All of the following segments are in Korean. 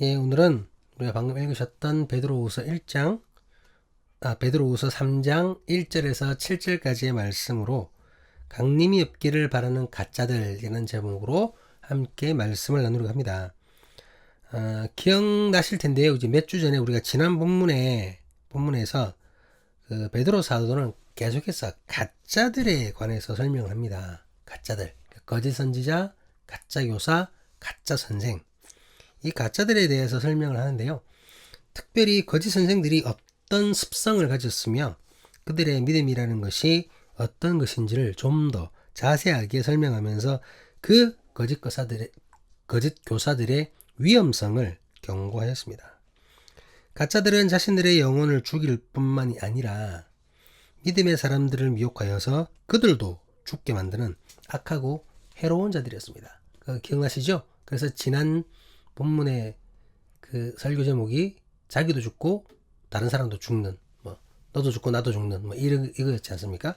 예, 오늘은 우리가 방금 읽으셨던 베드로후서 3장 1절에서 7절까지의 말씀으로 강림이 없기를 바라는 가짜들이라는 제목으로 함께 말씀을 나누려고 합니다. 기억나실 텐데요. 이제 몇 주 전에 우리가 지난 본문에서 그 베드로 사도는 계속해서 가짜들에 관해서 설명을 합니다. 가짜들, 거짓 선지자, 가짜 교사, 가짜 선생. 이 가짜들에 대해서 설명을 하는데요. 특별히 거짓 선생들이 어떤 습성을 가졌으며 그들의 믿음이라는 것이 어떤 것인지를 좀 더 자세하게 설명하면서 그 거짓 교사들의 위험성을 경고하였습니다. 가짜들은 자신들의 영혼을 죽일 뿐만이 아니라 믿음의 사람들을 미혹하여서 그들도 죽게 만드는 악하고 해로운 자들이었습니다. 기억나시죠? 그래서 지난 본문의 그 설교 제목이 자기도 죽고 다른 사람도 죽는, 너도 죽고 나도 죽는, 이거였지 않습니까?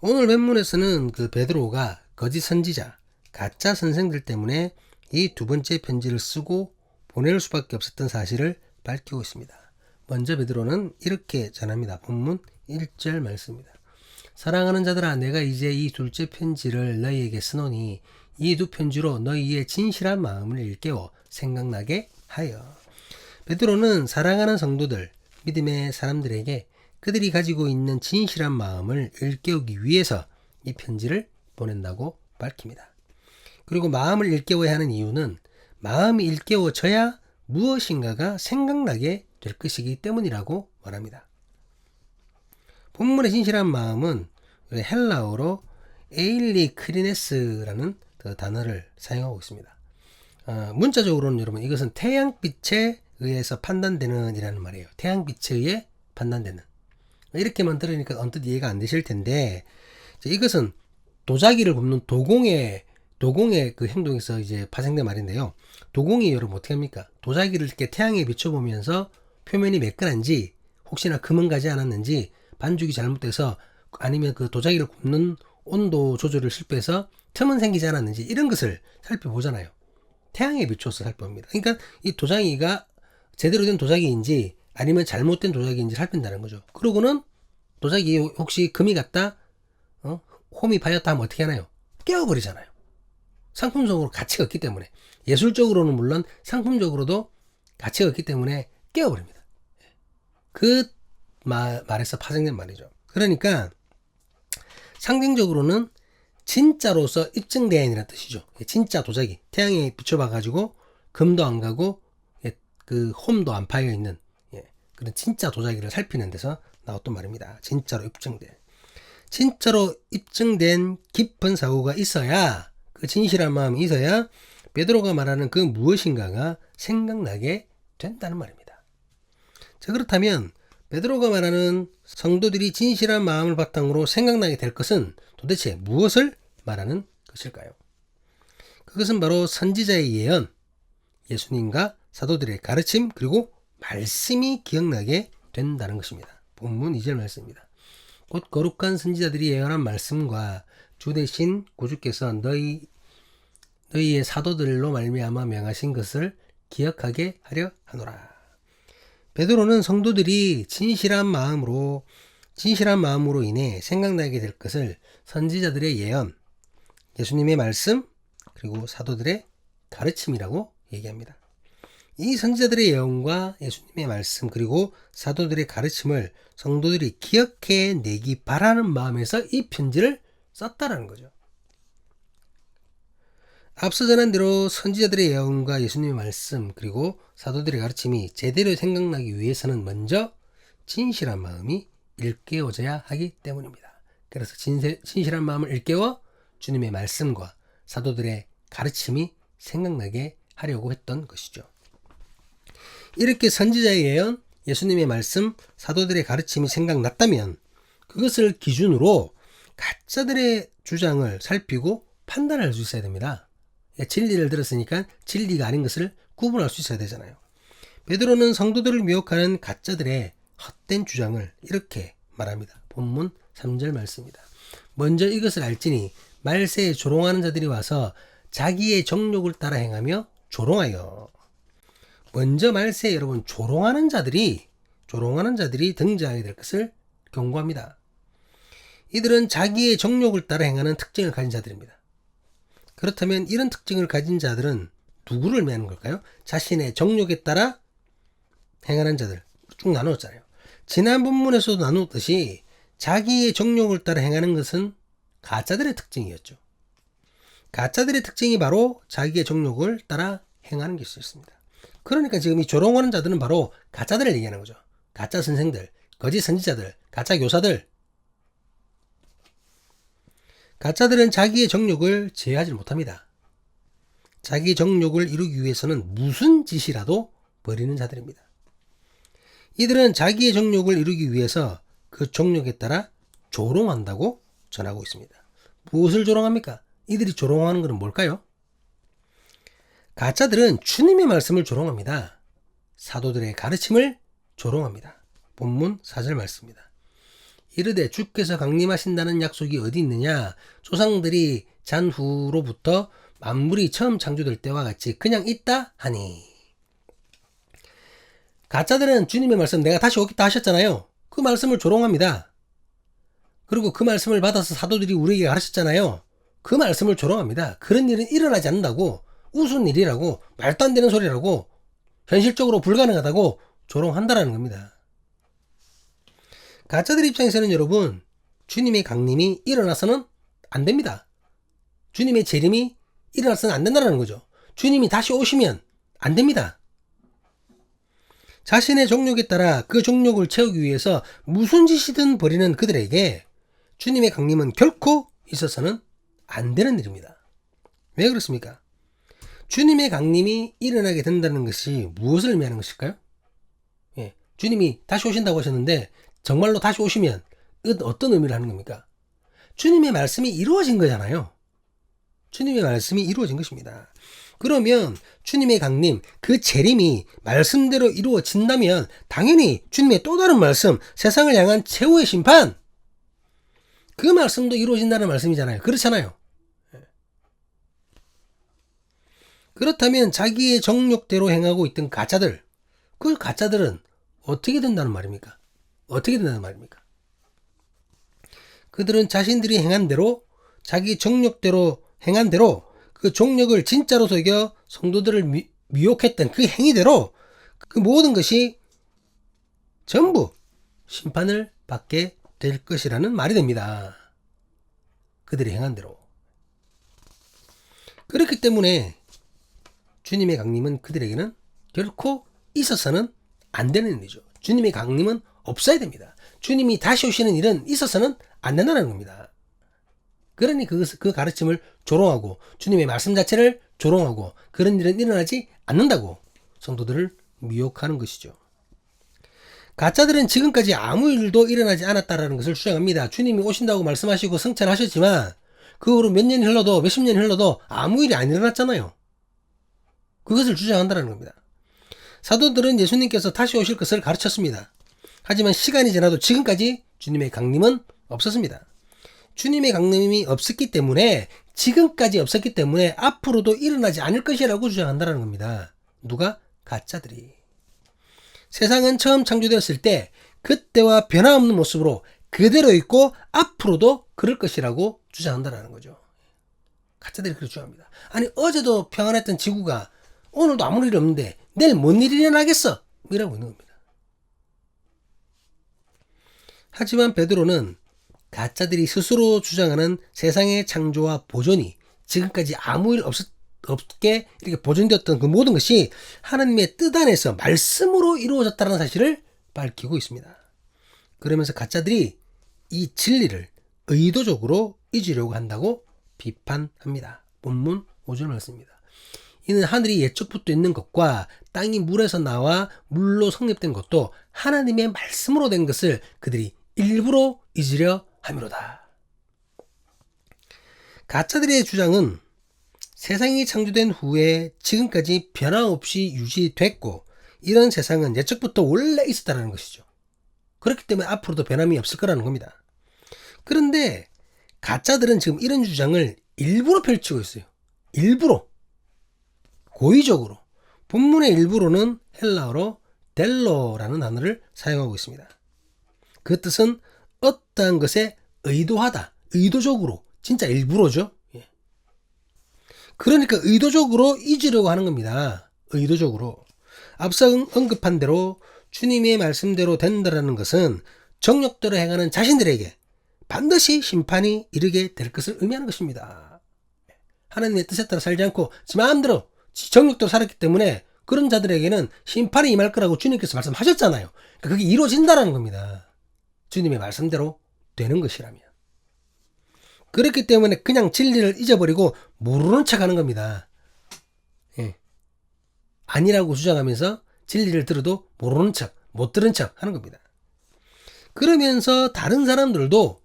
오늘 본문에서는 그 베드로가 거짓 선지자, 가짜 선생들 때문에 이 두 번째 편지를 쓰고 보낼 수밖에 없었던 사실을 밝히고 있습니다. 먼저 베드로는 이렇게 전합니다. 본문 1절 말씀입니다. 사랑하는 자들아, 내가 이제 이 둘째 편지를 너희에게 쓰노니 이 두 편지로 너희의 진실한 마음을 일깨워 생각나게 하여. 베드로는 사랑하는 성도들, 믿음의 사람들에게 그들이 가지고 있는 진실한 마음을 일깨우기 위해서 이 편지를 보낸다고 밝힙니다. 그리고 마음을 일깨워야 하는 이유는 마음이 일깨워져야 무엇인가가 생각나게 될 것이기 때문이라고 말합니다. 본문의 진실한 마음은 헬라어로 에일리 크리네스라는 그 단어를 사용하고 있습니다. 문자적으로는 여러분 이것은 태양빛에 의해서 판단되는 이라는 말이에요. 태양빛에 의해 판단되는. 이렇게만 들으니까 언뜻 이해가 안 되실 텐데, 이것은 도자기를 굽는 도공의 그 행동에서 이제 파생된 말인데요. 도공이 여러분 어떻게 합니까? 도자기를 이렇게 태양에 비춰보면서 표면이 매끈한지, 혹시나 금은 가지 않았는지, 반죽이 잘못돼서 아니면 그 도자기를 굽는 온도 조절을 실패해서 틈은 생기지 않았는지 이런 것을 살펴보잖아요. 태양에 비춰서 살펴봅니다. 그러니까 이 도자기가 제대로 된 도자기인지 아니면 잘못된 도자기인지 살핀다는 거죠. 그러고는 도자기에 혹시 금이 갔다, 홈이 파였다 하면 어떻게 하나요? 깨워버리잖아요. 상품적으로 가치가 없기 때문에. 예술적으로는 물론 상품적으로도 가치가 없기 때문에 깨워버립니다. 그 말에서 파생된 말이죠. 그러니까 상징적으로는 진짜로서 입증된이라는 뜻이죠. 진짜 도자기, 태양에 비춰봐가지고 금도 안 가고 그 홈도 안 파여 있는 그런 진짜 도자기를 살피는 데서 나왔던 말입니다. 진짜로 입증된 깊은 사고가 있어야, 그 진실한 마음이 있어야 베드로가 말하는 그 무엇인가가 생각나게 된다는 말입니다. 자, 그렇다면 베드로가 말하는 성도들이 진실한 마음을 바탕으로 생각나게 될 것은 도대체 무엇을 말하는 것일까요? 그것은 바로 선지자의 예언, 예수님과 사도들의 가르침, 그리고 말씀이 기억나게 된다는 것입니다. 본문 2절 말씀입니다. 곧 거룩한 선지자들이 예언한 말씀과 주 대신 구주께서 너희의 사도들로 말미암아 명하신 것을 기억하게 하려 하노라. 베드로는 성도들이 진실한 마음으로 인해 생각나게 될 것을 선지자들의 예언, 예수님의 말씀, 그리고 사도들의 가르침이라고 얘기합니다. 이 선지자들의 예언과 예수님의 말씀, 그리고 사도들의 가르침을 성도들이 기억해내기 바라는 마음에서 이 편지를 썼다라는 거죠. 앞서 전한 대로 선지자들의 예언과 예수님의 말씀, 그리고 사도들의 가르침이 제대로 생각나기 위해서는 먼저 진실한 마음이 일깨워져야 하기 때문입니다. 그래서 진실한 마음을 일깨워 주님의 말씀과 사도들의 가르침이 생각나게 하려고 했던 것이죠. 이렇게 선지자의 예언, 예수님의 말씀, 사도들의 가르침이 생각났다면 그것을 기준으로 가짜들의 주장을 살피고 판단할 수 있어야 됩니다. 진리를 들었으니까 진리가 아닌 것을 구분할 수 있어야 되잖아요. 베드로는 성도들을 미혹하는 가짜들의 헛된 주장을 이렇게 말합니다. 본문 3절 말씀입니다. 먼저 이것을 알지니 말세에 조롱하는 자들이 와서 자기의 정욕을 따라 행하며 조롱하여. 먼저 말세에 여러분 조롱하는 자들이 등장하게 될 것을 경고합니다. 이들은 자기의 정욕을 따라 행하는 특징을 가진 자들입니다. 그렇다면 이런 특징을 가진 자들은 누구를 의미하는 걸까요? 자신의 정욕에 따라 행하는 자들 쭉 나누었잖아요. 지난 본문에서도 나누었듯이 자기의 정욕을 따라 행하는 것은 가짜들의 특징이었죠. 가짜들의 특징이 바로 자기의 정욕을 따라 행하는 것이었습니다. 그러니까 지금 이 조롱하는 자들은 바로 가짜들을 얘기하는 거죠. 가짜 선생들, 거짓 선지자들, 가짜 교사들. 가짜들은 자기의 정욕을 제어하지 못합니다. 자기 정욕을 이루기 위해서는 무슨 짓이라도 벌이는 자들입니다. 이들은 자기의 정욕을 이루기 위해서 그 정욕에 따라 조롱한다고 전하고 있습니다. 무엇을 조롱합니까? 이들이 조롱하는 것은 뭘까요? 가짜들은 주님의 말씀을 조롱합니다. 사도들의 가르침을 조롱합니다. 본문 4절 말씀입니다. 이르되 주께서 강림하신다는 약속이 어디 있느냐? 조상들이 잔 후로부터 만물이 처음 창조될 때와 같이 그냥 있다 하니. 가짜들은 주님의 말씀 내가 다시 오겠다 하셨잖아요. 그 말씀을 조롱합니다. 그리고 그 말씀을 받아서 사도들이 우리에게 가르쳤잖아요. 그 말씀을 조롱합니다. 그런 일은 일어나지 않는다고, 우스운 일이라고, 말도 안 되는 소리라고, 현실적으로 불가능하다고 조롱한다라는 겁니다. 가짜들 입장에서는 여러분, 주님의 강림이 일어나서는 안 됩니다. 주님의 재림이 일어나서는 안 된다는 거죠. 주님이 다시 오시면 안 됩니다. 자신의 정욕에 따라 그 정욕을 채우기 위해서 무슨 짓이든 벌이는 그들에게 주님의 강림은 결코 있어서는 안 되는 일입니다. 왜 그렇습니까? 주님의 강림이 일어나게 된다는 것이 무엇을 의미하는 것일까요? 주님이 다시 오신다고 하셨는데 정말로 다시 오시면 어떤 의미를 하는 겁니까? 주님의 말씀이 이루어진 거잖아요. 주님의 말씀이 이루어진 것입니다. 그러면 주님의 강림, 그 재림이 말씀대로 이루어진다면 당연히 주님의 또 다른 말씀, 세상을 향한 최후의 심판, 그 말씀도 이루어진다는 말씀이잖아요. 그렇잖아요. 그렇다면 자기의 정욕대로 행하고 있던 가짜들, 그 가짜들은 어떻게 된다는 말입니까? 어떻게 된다는 말입니까? 그들은 자신들이 행한 대로, 자기 정욕대로 행한 대로 그 정욕을 진짜로 속여 성도들을 미혹했던 그 행위대로 그 모든 것이 전부 심판을 받게 될 것이라는 말이 됩니다. 그들이 행한 대로. 그렇기 때문에 주님의 강림은 그들에게는 결코 있어서는 안 되는 일이죠. 주님의 강림은 없어야 됩니다. 주님이 다시 오시는 일은 있어서는 안 된다는 겁니다. 그러니 그 가르침을 조롱하고 주님의 말씀 자체를 조롱하고 그런 일은 일어나지 않는다고 성도들을 미혹하는 것이죠. 가짜들은 지금까지 아무 일도 일어나지 않았다라는 것을 주장합니다. 주님이 오신다고 말씀하시고 승천하셨지만 그 후로 몇 년이 흘러도 몇십 년이 흘러도 아무 일이 안 일어났잖아요. 그것을 주장한다는 겁니다. 사도들은 예수님께서 다시 오실 것을 가르쳤습니다. 하지만 시간이 지나도 지금까지 주님의 강림은 없었습니다. 주님의 강림이 없었기 때문에 지금까지 없었기 때문에 앞으로도 일어나지 않을 것이라고 주장한다는 겁니다. 누가? 가짜들이. 세상은 처음 창조되었을 때 그때와 변함없는 모습으로 그대로 있고 앞으로도 그럴 것이라고 주장한다는 거죠. 가짜들이 그렇게 주장합니다. 아니 어제도 평안했던 지구가 오늘도 아무 일이 없는데 내일 뭔 일이 일어나겠어? 이라고 있는 겁니다. 하지만 베드로는 가짜들이 스스로 주장하는 세상의 창조와 보존이 지금까지 아무 일 없게 이렇게 보존되었던 그 모든 것이 하나님의 뜻 안에서 말씀으로 이루어졌다는 사실을 밝히고 있습니다. 그러면서 가짜들이 이 진리를 의도적으로 잊으려고 한다고 비판합니다. 본문 5절 말씀입니다. 이는 하늘이 옛적부터 있는 것과 땅이 물에서 나와 물로 성립된 것도 하나님의 말씀으로 된 것을 그들이 일부러 잊으려 함이로다. 가짜들의 주장은 세상이 창조된 후에 지금까지 변함없이 유지됐고 이런 세상은 옛적부터 원래 있었다는 것이죠. 그렇기 때문에 앞으로도 변함이 없을 거라는 겁니다. 그런데 가짜들은 지금 이런 주장을 일부러 펼치고 있어요. 일부러. 고의적으로 본문의 일부로는 헬라어로 델로라는 단어를 사용하고 있습니다. 그 뜻은 어떠한 것에 의도하다, 의도적으로, 진짜 일부러죠. 그러니까 의도적으로 잊으려고 하는 겁니다. 의도적으로. 앞서 언급한 대로 주님의 말씀대로 된다라는 것은 정욕대로 행하는 자신들에게 반드시 심판이 이르게 될 것을 의미하는 것입니다. 하나님의 뜻에 따라 살지 않고 지 마음대로 정욕대로 살았기 때문에 그런 자들에게는 심판이 임할 거라고 주님께서 말씀하셨잖아요. 그러니까 그게 이루어진다라는 겁니다. 주님의 말씀대로 되는 것이라면. 그렇기 때문에 그냥 진리를 잊어버리고 모르는 척 하는 겁니다. 아니라고 주장하면서 진리를 들어도 모르는 척, 못 들은 척 하는 겁니다. 그러면서 다른 사람들도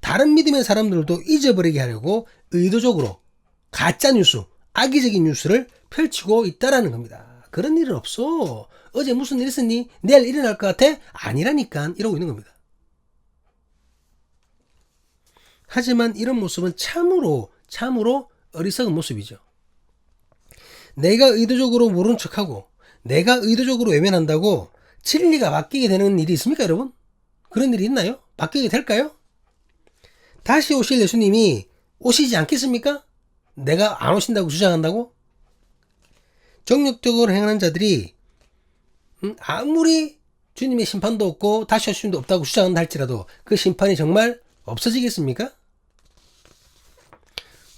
다른 믿음의 사람들도 잊어버리게 하려고 의도적으로 가짜 뉴스, 악의적인 뉴스를 펼치고 있다라는 겁니다. 그런 일은 없어. 어제 무슨 일 있었니? 내일 일어날 것 같아? 아니라니까 이러고 있는 겁니다. 하지만 이런 모습은 참으로 어리석은 모습이죠. 내가 의도적으로 모른 척하고 내가 의도적으로 외면한다고 진리가 바뀌게 되는 일이 있습니까, 여러분? 그런 일이 있나요? 바뀌게 될까요? 다시 오실 예수님이 오시지 않겠습니까? 내가 안 오신다고 주장한다고? 정력적으로 행하는 자들이 아무리 주님의 심판도 없고 다시 오심도 없다고 주장한다 할지라도 그 심판이 정말 없어지겠습니까?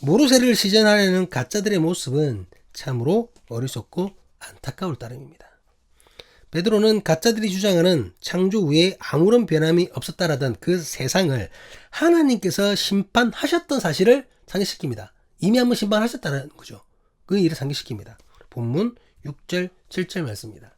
모르쇠를 시전하려는 가짜들의 모습은 참으로 어리석고 안타까울 따름입니다. 베드로는 가짜들이 주장하는 창조 후에 아무런 변함이 없었다라던 그 세상을 하나님께서 심판하셨던 사실을 상기시킵니다. 이미 한번 심판하셨다는 거죠. 그 일을 상기시킵니다. 본문 6절 7절 말씀입니다.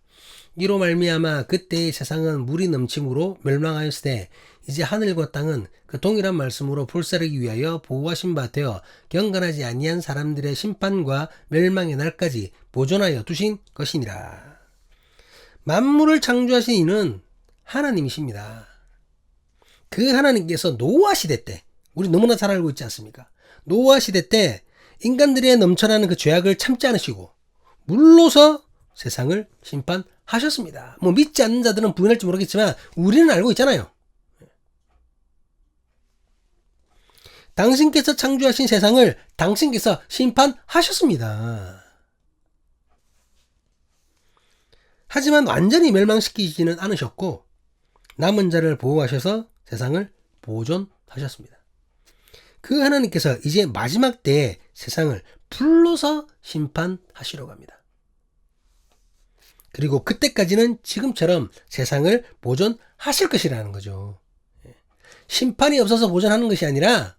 이로 말미암아 그때의 세상은 물이 넘침으로 멸망하였으되 이제 하늘과 땅은 그 동일한 말씀으로 불사르기 위하여 보호하신 바 되어 경건하지 아니한 사람들의 심판과 멸망의 날까지 보존하여 두신 것이니라. 만물을 창조하신 이는 하나님이십니다. 그 하나님께서 노아 시대 때, 우리 너무나 잘 알고 있지 않습니까? 노아 시대 때 인간들의 넘쳐나는 그 죄악을 참지 않으시고 물로서 세상을 심판하셨습니다. 뭐 믿지 않는 자들은 부인할지 모르겠지만 우리는 알고 있잖아요. 당신께서 창조하신 세상을 당신께서 심판하셨습니다. 하지만 완전히 멸망시키지는 않으셨고 남은 자를 보호하셔서 세상을 보존하셨습니다. 그 하나님께서 이제 마지막 때에 세상을 불로서 심판하시려고 합니다. 그리고 그때까지는 지금처럼 세상을 보존하실 것이라는 거죠. 심판이 없어서 보존하는 것이 아니라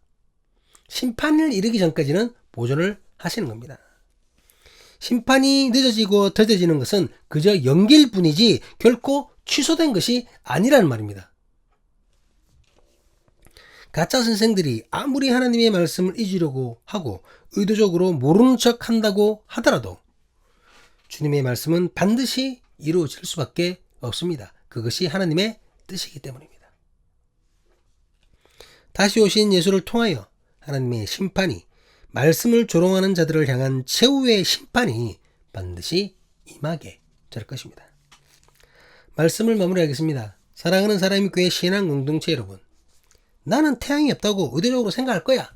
심판을 이르기 전까지는 보존을 하시는 겁니다. 심판이 늦어지고 더뎌지는 것은 그저 연기일 뿐이지 결코 취소된 것이 아니라는 말입니다. 가짜 선생들이 아무리 하나님의 말씀을 잊으려고 하고 의도적으로 모르는 척 한다고 하더라도 주님의 말씀은 반드시 이루어질 수밖에 없습니다. 그것이 하나님의 뜻이기 때문입니다. 다시 오신 예수를 통하여 하나님의 심판이 말씀을 조롱하는 자들을 향한 최후의 심판이 반드시 임하게 될 것입니다. 말씀을 마무리하겠습니다. 사랑하는 사람의 교회 신앙 공동체 여러분, 나는 태양이 없다고 의도적으로 생각할 거야.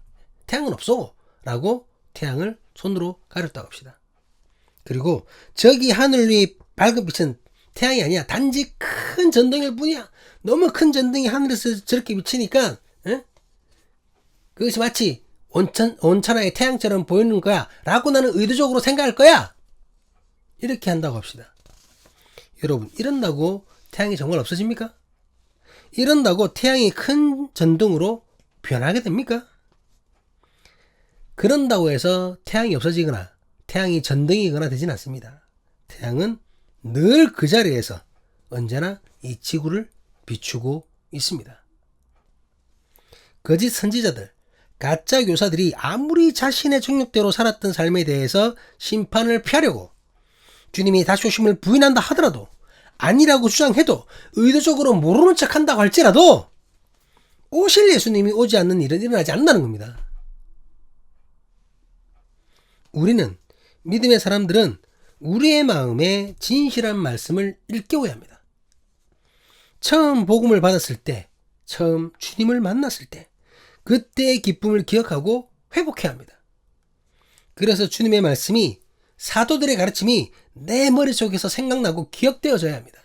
태양은 없어 라고 태양을 손으로 가렸다고 합시다. 그리고 저기 하늘 위에 밝은 빛은 태양이 아니야. 단지 큰 전등일 뿐이야. 너무 큰 전등이 하늘에서 저렇게 비치니까 그것이 마치 온천하의 태양처럼 보이는 거야 라고 나는 의도적으로 생각할 거야. 이렇게 한다고 합시다. 여러분, 이런다고 태양이 정말 없어집니까? 이런다고 태양이 큰 전등으로 변하게 됩니까? 그런다고 해서 태양이 없어지거나 태양이 전등이거나 되진 않습니다. 태양은 늘 그 자리에서 언제나 이 지구를 비추고 있습니다. 거짓 선지자들, 가짜 교사들이 아무리 자신의 정욕대로 살았던 삶에 대해서 심판을 피하려고 주님이 다시 오심을 부인한다 하더라도 아니라고 주장해도 의도적으로 모르는 척 한다고 할지라도 오실 예수님이 오지 않는 일은 일어나지 않는다는 겁니다. 우리는 믿음의 사람들은 우리의 마음에 진실한 말씀을 일깨워야 합니다. 처음 복음을 받았을 때, 처음 주님을 만났을 때, 그때의 기쁨을 기억하고 회복해야 합니다. 그래서 주님의 말씀이, 사도들의 가르침이 내 머릿속에서 생각나고 기억되어져야 합니다.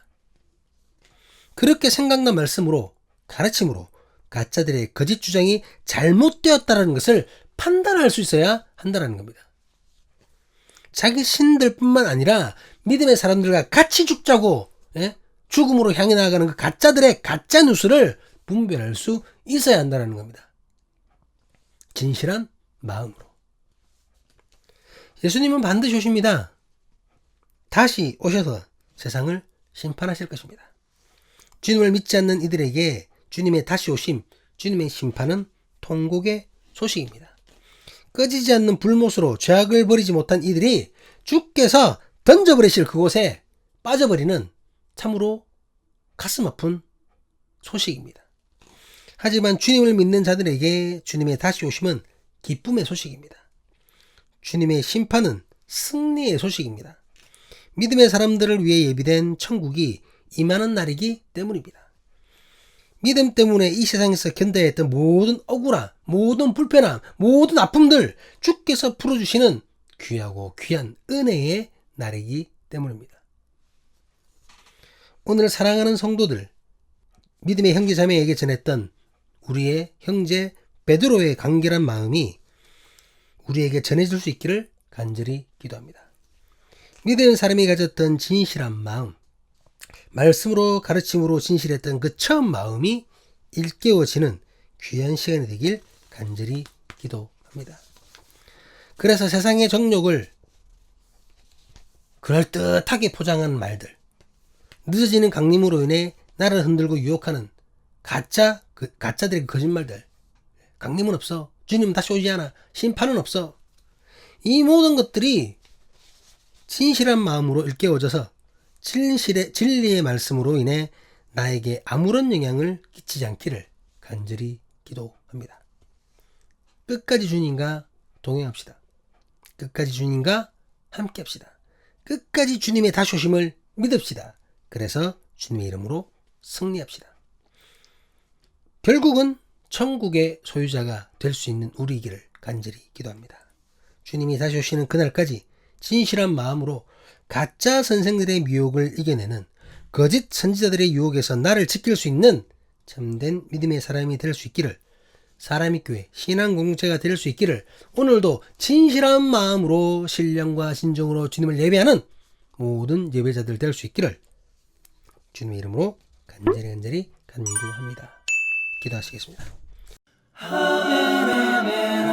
그렇게 생각난 말씀으로, 가르침으로 가짜들의 거짓 주장이 잘못되었다는 것을 판단할 수 있어야 한다는 겁니다. 자기 신들뿐만 아니라 믿음의 사람들과 같이 죽자고 죽음으로 향해 나아가는 그 가짜들의 가짜 뉴스를 분별할 수 있어야 한다는 겁니다. 진실한 마음으로. 예수님은 반드시 오십니다. 다시 오셔서 세상을 심판하실 것입니다. 주님을 믿지 않는 이들에게 주님의 다시 오심, 주님의 심판은 통곡의 소식입니다. 꺼지지 않는 불못으로 죄악을 버리지 못한 이들이 주께서 던져버리실 그곳에 빠져버리는 참으로 가슴 아픈 소식입니다. 하지만 주님을 믿는 자들에게 주님의 다시 오심은 기쁨의 소식입니다. 주님의 심판은 승리의 소식입니다. 믿음의 사람들을 위해 예비된 천국이 임하는 날이기 때문입니다. 믿음 때문에 이 세상에서 견뎌야 했던 모든 억울함, 모든 불편함, 모든 아픔들 주께서 풀어주시는 귀하고 귀한 은혜의 날이기 때문입니다. 오늘 사랑하는 성도들, 믿음의 형제 자매에게 전했던 우리의 형제 베드로의 간결한 마음이 우리에게 전해질 수 있기를 간절히 기도합니다. 믿음의 사람이 가졌던 진실한 마음, 말씀으로 가르침으로 진실했던 그 처음 마음이 일깨워지는 귀한 시간이 되길 간절히 기도합니다. 그래서 세상의 정욕을 그럴듯하게 포장한 말들, 늦어지는 강림으로 인해 나를 흔들고 유혹하는 가짜들의 거짓말들, 강림은 없어, 주님은 다시 오지 않아, 심판은 없어, 이 모든 것들이 진실한 마음으로 일깨워져서 진리의 말씀으로 인해 나에게 아무런 영향을 끼치지 않기를 간절히 기도합니다. 끝까지 주님과 동행합시다. 끝까지 주님과 함께합시다. 끝까지 주님의 다시 오심을 믿읍시다. 그래서 주님의 이름으로 승리합시다. 결국은 천국의 소유자가 될 수 있는 우리이기를 간절히 기도합니다. 주님이 다시 오시는 그날까지 진실한 마음으로 가짜 선생들의 미혹을 이겨내는 거짓 선지자들의 유혹에서 나를 지킬 수 있는 참된 믿음의 사람이 될 수 있기를, 사람의 교회, 신앙 공동체가 될 수 있기를, 오늘도 진실한 마음으로 신령과 진정으로 주님을 예배하는 모든 예배자들 될 수 있기를 주님의 이름으로 간절히 간구합니다. 기도하시겠습니다. 아멘, 아멘.